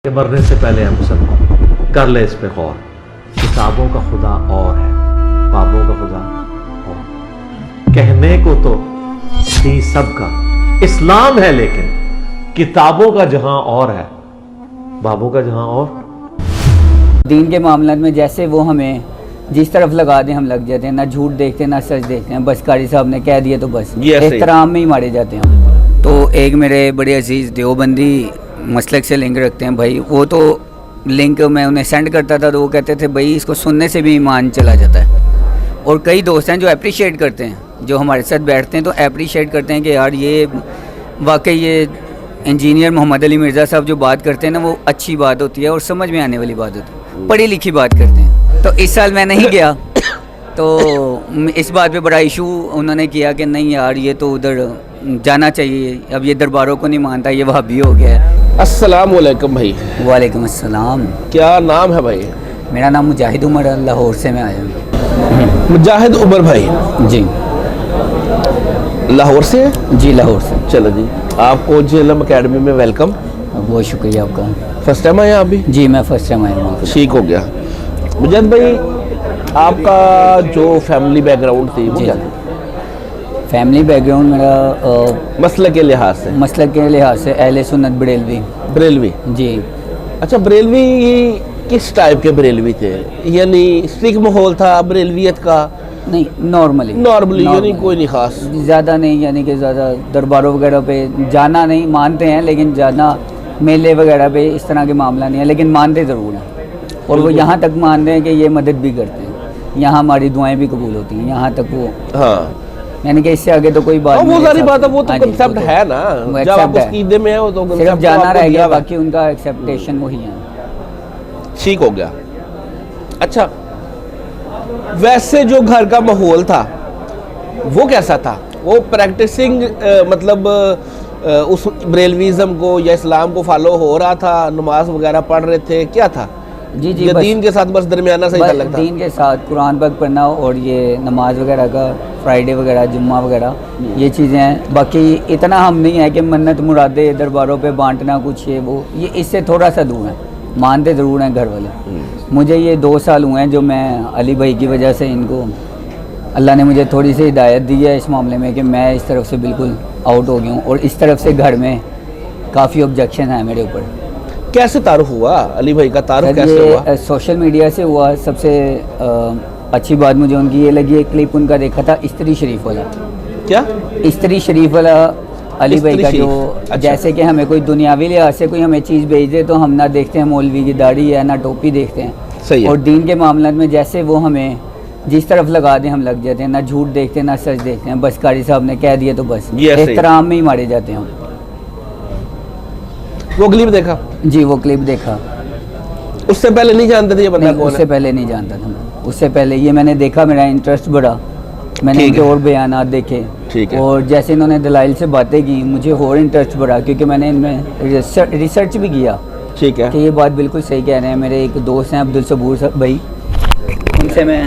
کہ مرنے سے پہلے ہم سب کر لے اس پہ غور. کتابوں کا خدا اور ہے, بابوں کا خدا اور. کہنے کو تو تھی سب کا اسلام ہے, لیکن کتابوں کا جہاں اور ہے, بابوں کا جہاں اور. دین کے معاملات میں جیسے وہ ہمیں جس طرف لگا دیں ہم لگ جاتے ہیں, نہ جھوٹ دیکھتے ہیں نہ سچ دیکھتے ہیں. بس قاری صاحب نے کہہ دیا تو بس احترام میں ہی مارے جاتے ہیں. تو ایک میرے بڑے عزیز دیوبندی مسلک سے لنک رکھتے ہیں بھائی, وہ تو لنک میں انہیں سینڈ کرتا تھا تو وہ کہتے تھے بھائی اس کو سننے سے بھی ایمان چلا جاتا ہے. اور کئی دوست ہیں جو اپریشیٹ کرتے ہیں, جو ہمارے ساتھ بیٹھتے ہیں تو اپریشیٹ کرتے ہیں کہ یار یہ واقعی یہ انجینئر محمد علی مرزا صاحب جو بات کرتے ہیں نا وہ اچھی بات ہوتی ہے اور سمجھ میں آنے والی بات ہوتی ہے, پڑھی لکھی بات کرتے ہیں. تو اس سال میں نہیں گیا تو اس بات پہ بڑا ایشو انہوں نے کیا کہ نہیں یار یہ تو ادھر جانا چاہیے, اب یہ درباروں کو نہیں مانتا, یہ وہابی ہو گیا ہے. السلام علیکم بھائی. وعلیکم السلام. کیا نام ہے بھائی؟ میرا نام مجاہد عمر ہے, لاہور سے میں آیا ہوں. مجاہد عمر بھائی جی لاہور سے؟ جی لاہور سے. چلو جی, آپ کو جیلم اکیڈمی میں ویلکم. بہت شکریہ آپ کا. فرسٹ ٹائم آئے آپ بھی؟ جی میں فرسٹ ٹائم آیا ہوں. ٹھیک ہو گیا. مجاہد بھائی آپ کا جو فیملی بیک گراؤنڈ تھی وہ کیا تھی؟ فیملی بیک گراؤنڈ میرا مسلک کے لحاظ سے؟ مسلک کے لحاظ سے اہل سنت بریلوی. بریلوی؟ جی. اچھا, بریلوی کس ٹائپ کے بریلوی تھے؟ یعنی اسٹرکٹ ماحول تھا بریلویت کا؟ نہیں, نارملی یعنی کوئی نہیں خاص زیادہ نہیں, یعنی کہ زیادہ درباروں وغیرہ پہ جانا نہیں, مانتے ہیں لیکن جانا میلے وغیرہ پہ اس طرح کے معاملہ نہیں ہے, لیکن مانتے ضرور ہیں. اور وہ یہاں تک مانتے ہیں کہ یہ مدد بھی کرتے ہیں, یہاں ہماری دعائیں بھی قبول ہوتی ہیں, یہاں تک وہ. ہاں, یعنی کہ اس سے آگے تو کوئی بات نہیں. وہ ساری بات ہے, وہ تو کنسیپٹ ہے نا, جب آپ اس عقیدے میں ہو تو صرف جانا رہ گیا, باقی ان کا ایکسیپٹیشن وہی ہے. ٹھیک ہو گیا. اچھا, ویسے جو گھر کا ماحول تھا وہ کیسا تھا؟ وہ پریکٹسنگ مطلب اس بریلویزم کو یا اسلام کو فالو ہو رہا تھا, نماز وغیرہ پڑھ رہے تھے, کیا تھا؟ جی دین کے ساتھ بس درمیانہ صحیح تعلق تھا؟ دین کے ساتھ قرآن پاک پڑھنا اور یہ نماز وغیرہ کا, فرائیڈے وغیرہ, جمعہ وغیرہ, یہ چیزیں ہیں. باقی اتنا ہم نہیں ہے کہ منت مرادے درباروں پہ بانٹنا کچھ یہ وہ, یہ اس سے تھوڑا سا دور ہے. مانتے ضرور ہیں گھر والے. مجھے یہ 2 سال ہوئے ہیں جو میں علی بھائی کی وجہ سے, ان کو اللہ نے مجھے تھوڑی سی ہدایت دی ہے اس معاملے میں کہ میں اس طرف سے بالکل آؤٹ ہو گیا ہوں, اور اس طرف سے گھر میں کافی آبجیکشن ہے میرے اوپر. کیسے تعارف ہوا علی بھائی کا؟ تعارف کیسے ہوا؟ سوشل میڈیا سے ہوا. سب سے اچھی بات مجھے ان کی یہ لگی, ایک کلپ ان کا دیکھا تھا استری شریف والا. کیا استری شریف والا علی بھائی کا, جو جیسے کہ ہمیں کوئی دنیاوی لحاظ سے کوئی ہمیں چیز بھیج دے تو ہم نہ دیکھتے ہیں مولوی کی داڑھی ہے نہ ٹوپی دیکھتے ہیں. صحیح. اور دین کے معاملات میں جیسے وہ ہمیں جس طرف لگا دیں ہم لگ جاتے ہیں, نہ جھوٹ دیکھتے ہیں نہ سچ دیکھتے ہیں. بس قاری صاحب نے کہہ دیا تو بس احترام میں ہی مارے جاتے ہیں. وہ کلپ دیکھا؟ جی وہ کلپ دیکھا. اس سے پہلے نہیں جانتے تھے یہ بندہ کون ہے؟ اس سے پہلے نہیں جانتا تھا میں. اس سے پہلے یہ میں نے دیکھا, میرا انٹرسٹ بڑھا, میں نے ان کے اور بیانات دیکھے, اور جیسے انہوں نے دلائل سے باتیں کی مجھے اور انٹرسٹ بڑھا, کیونکہ میں نے ان میں ریسرچ بھی کیا. ٹھیک ہے, کہ یہ بات بالکل صحیح کہہ رہے ہیں. میرے ایک دوست ہیں عبدالصبور بھائی, ان سے میں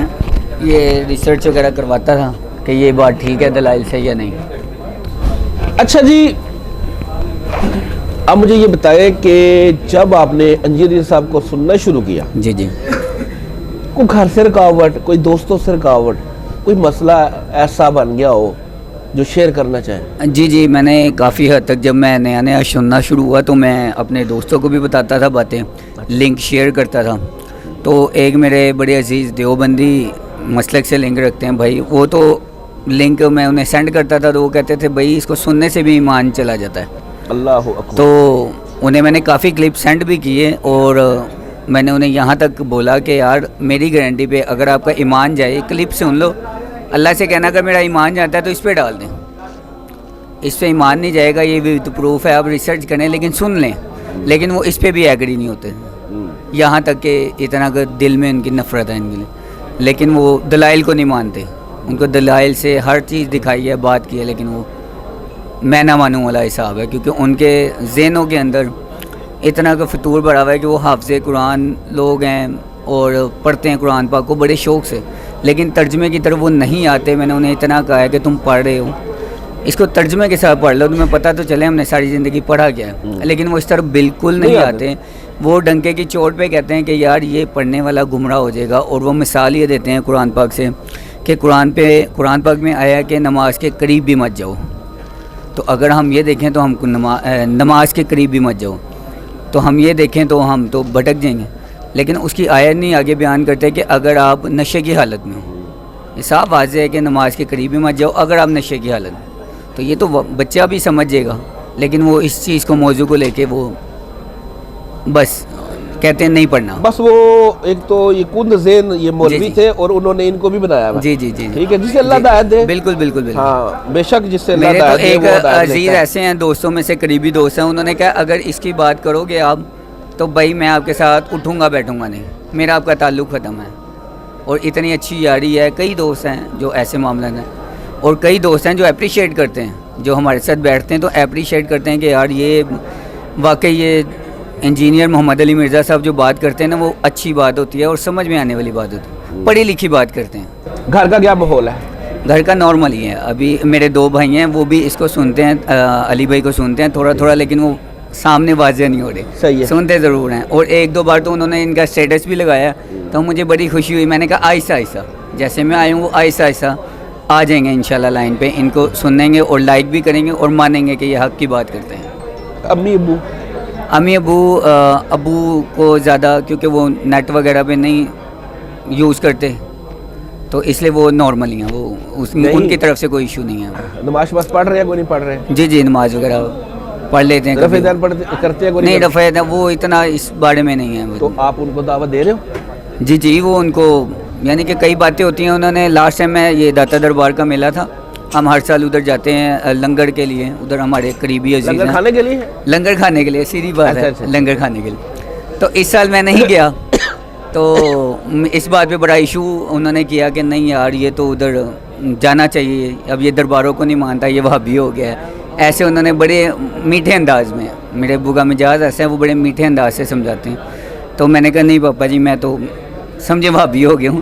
یہ ریسرچ وغیرہ کرواتا تھا کہ یہ بات ٹھیک ہے دلائل سے یا نہیں. اچھا جی, اب مجھے یہ بتائیں کہ جب آپ نے انجینئر صاحب کو سننا شروع کیا, جی کوئی گھر سے رکاوٹ, کوئی دوستوں سے رکاوٹ, کوئی مسئلہ ایسا بن گیا ہو جو شیئر کرنا چاہیں؟ جی میں نے کافی حد تک جب میں نیا سننا شروع ہوا تو میں اپنے دوستوں کو بھی بتاتا تھا باتیں, لنک شیئر کرتا تھا. تو ایک میرے بڑے عزیز دیوبندی مسلک سے لنک رکھتے ہیں بھائی, وہ تو لنک میں انہیں سینڈ کرتا تھا تو وہ کہتے تھے بھائی اس کو سننے سے بھی ایمان چلا جاتا ہے. اللہ اکبر. تو انہیں میں نے کافی کلپ سینڈ بھی کیے, اور میں نے انہیں یہاں تک بولا کہ یار میری گارنٹی پہ اگر آپ کا ایمان جائے کلپ سن لو, اللہ سے کہنا اگر میرا ایمان جاتا ہے تو اس پہ ڈال دیں, اس پہ ایمان نہیں جائے گا یہ بھی تو پروف ہے, آپ ریسرچ کریں لیکن سن لیں. لیکن وہ اس پہ بھی ایگری نہیں ہوتے, یہاں تک کہ اتنا کہ دل میں ان کی نفرت ہے ان کے لیے, لیکن وہ دلائل کو نہیں مانتے. ان کو دلائل سے ہر چیز دکھائی ہے, بات کی ہے, لیکن وہ میں نہ مانوں والا حساب ہے, کیونکہ ان کے ذہنوں کے اندر اتنا کا فطور بڑھا ہوا ہے کہ وہ حافظ قرآن لوگ ہیں اور پڑھتے ہیں قرآن پاک کو بڑے شوق سے, لیکن ترجمے کی طرف وہ نہیں آتے. میں نے انہیں اتنا کہا ہے کہ تم پڑھ رہے ہو اس کو ترجمے کے ساتھ پڑھ لو, تمہیں پتہ تو چلے ہم نے ساری زندگی پڑھا کیا ہے, لیکن وہ اس طرف بالکل نہیں آتے. وہ ڈنکے کی چوٹ پہ کہتے ہیں کہ یار یہ پڑھنے والا گمراہ ہو جائے گا، اور وہ مثال یہ دیتے ہیں قرآن پاک سے کہ قرآن پاک میں آیا کہ نماز کے قریب بھی مت جاؤ. تو اگر ہم یہ دیکھیں تو ہم نماز کے قریب بھی مت جاؤ، تو ہم یہ دیکھیں تو ہم تو بھٹک جائیں گے. لیکن اس کی آیت نہیں آگے بیان کرتے کہ اگر آپ نشے کی حالت میں ہو. یہ صاف واضح ہے کہ نماز کے قریب بھی مت جاؤ اگر آپ نشے کی حالت میں. تو یہ تو بچہ بھی سمجھ جائے گا، لیکن وہ اس چیز کو موضوع کو لے کے وہ بس کہتے ہیں نہیں پڑھنا. بس وہ ایک تو یہ کند ذہن یہ مولوی تھے اور انہوں نے ان کو بھی بنایا ہے. جی جی جی ٹھیک ہے، جسے اللہ ہدایت دے. بالکل بالکل بالکل. ہاں بے شک جس سے اللہ میرے تو ہدایت دے ایک وہ ہدایت عزیز دیتا ہے. ایسے ہیں دوستوں میں سے قریبی دوست ہیں، انہوں نے کہا اگر اس کی بات کرو گے آپ تو بھائی میں آپ کے ساتھ اٹھوں گا بیٹھوں گا نہیں، میرا آپ کا تعلق ختم ہے. اور اتنی اچھی یاری ہے. کئی دوست ہیں جو ایسے معاملات ہیں، اور کئی دوست ہیں جو اپریشیٹ کرتے ہیں، جو ہمارے ساتھ بیٹھتے ہیں تو اپریشیٹ کرتے ہیں کہ یار یہ واقعی یہ انجینئر محمد علی مرزا صاحب جو بات کرتے ہیں نا وہ اچھی بات ہوتی ہے اور سمجھ میں آنے والی بات ہوتی ہے، پڑھی لکھی بات کرتے ہیں. گھر کا کیا ماحول ہے؟ گھر کا نارمل ہی ہے. ابھی میرے 2 بھائی ہیں، وہ بھی اس کو سنتے ہیں، علی بھائی کو سنتے ہیں تھوڑا تھوڑا، لیکن وہ سامنے واضح نہیں ہو رہے. صحیح ہے. سنتے ضرور ہیں. اور 1-2 بار تو انہوں نے ان کا اسٹیٹس بھی لگایا تو مجھے بڑی خوشی ہوئی. میں نے کہا آہستہ آہستہ جیسے میں آئی ہوں وہ آہستہ آہستہ آ جائیں گے انشاءاللہ لائن پہ. ان کو سنیں گے اور لائک بھی کریں گے اور مانیں گے کہ یہ حق کی بات کرتے ہیں. امی ابو کو زیادہ کیونکہ وہ نیٹ وغیرہ پہ نہیں یوز کرتے تو اس لیے وہ نارمل ہی ہیں. وہ ان کی طرف سے کوئی ایشو نہیں ہے. نماز بس پڑھ رہے ہیں کوئی نہیں پڑھ رہے؟ جی جی نماز وغیرہ پڑھ لیتے ہیں. رفع دین کرتے ہیں کوئی نہیں؟ رفع دین وہ اتنا اس بارے میں نہیں ہے. تو آپ ان کو دعوت دے رہے ہو؟ جی جی وہ ان کو یعنی کہ کئی باتیں ہوتی ہیں. انہوں نے لاسٹ ٹائم میں یہ داتا دربار کا میلہ تھا، ہم ہر سال ادھر جاتے ہیں لنگر کے لیے. ادھر ہمارے قریبی عزیز ہیں. لنگر کھانے کے لیے؟ لنگر کھانے کے لیے سیدھی بات ہے. لنگر کھانے کے لیے. تو اس سال میں نہیں گیا تو اس بات پہ بڑا ایشو انہوں نے کیا کہ نہیں یار یہ تو ادھر جانا چاہیے، اب یہ درباروں کو نہیں مانتا، یہ وہابی ہو گیا ہے. ایسے انہوں نے بڑے میٹھے انداز میں، میرے ابو کا مزاج ایسا ہے وہ بڑے میٹھے انداز سے سمجھاتے ہیں. تو میں نے کہا نہیں پاپا جی میں تو سمجھے وہابی ہو گیا ہوں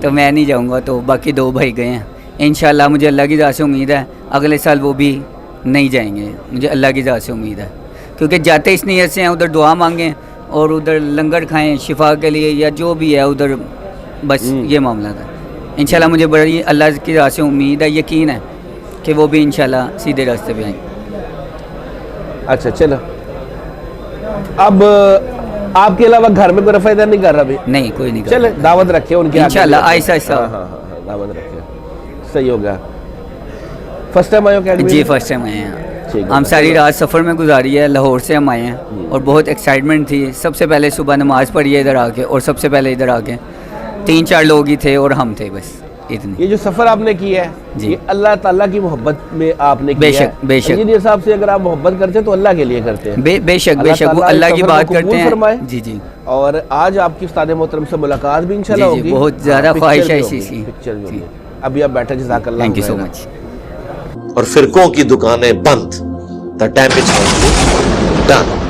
تو میں نہیں جاؤں گا. تو باقی 2 بھائی گئے ہیں. انشاءاللہ مجھے اللہ کی ذات سے امید ہے اگلے سال وہ بھی نہیں جائیں گے. مجھے اللہ کی ذات سے امید ہے کیونکہ جاتے اس نیت سے ہیں ادھر دعا مانگیں اور ادھر لنگر کھائیں شفا کے لیے یا جو بھی ہے ادھر. بس یہ معاملہ تھا. انشاءاللہ مجھے بڑی اللہ کی ذات سے امید ہے، یقین ہے کہ وہ بھی انشاءاللہ سیدھے راستے پہ آئیں. اچھا چلو. اب آپ کے علاوہ گھر میں کوئی رفع دین نہیں کر رہا ابھی؟ نہیں کوئی نہیں. چلے دعوت رکھے ان کی انشاءاللہ آہستہ آہستہ. ہاں دعوت رکھے. صحیح ہو گیا. فرسٹ ٹائم آئے ہو اکیڈمی؟ جی فرسٹ ٹائم آئے ہیں. ہم ساری رات سفر میں گزاری ہے، لاہور سے ہم آئے ہیں اور بہت ایکسائٹمنٹ تھی. سب سے پہلے صبح نماز پڑھی ہے ادھر آ کے، اور سب سے پہلے ادھر آ کے 3-4 لوگ ہی تھے اور ہم تھے بس اتنی. یہ جو سفر آپ نے کیا ہے جی یہ اللہ تعالیٰ کی محبت میں آپ نے کیا بے ہے. شک بے شک. انجینئر صاحب سے اگر آپ محبت کرتے ہیں تو اللہ کے لیے کرتے ہیں. بے شک بے شک. وہ اللہ کی بات کرتے ہیں. جی جی. اور آج آپ کی استاد محترم سے ملقات بھی انشاءاللہ ہوگی. بہت زیادہ خواہش ہے اسی کی. پکچر بھی ہوگی. ابھی آپ بیٹھے، جزاک اللہ. تھینک یو سو مچ. اور فرقوں کی دکانیں بند. The damage control done.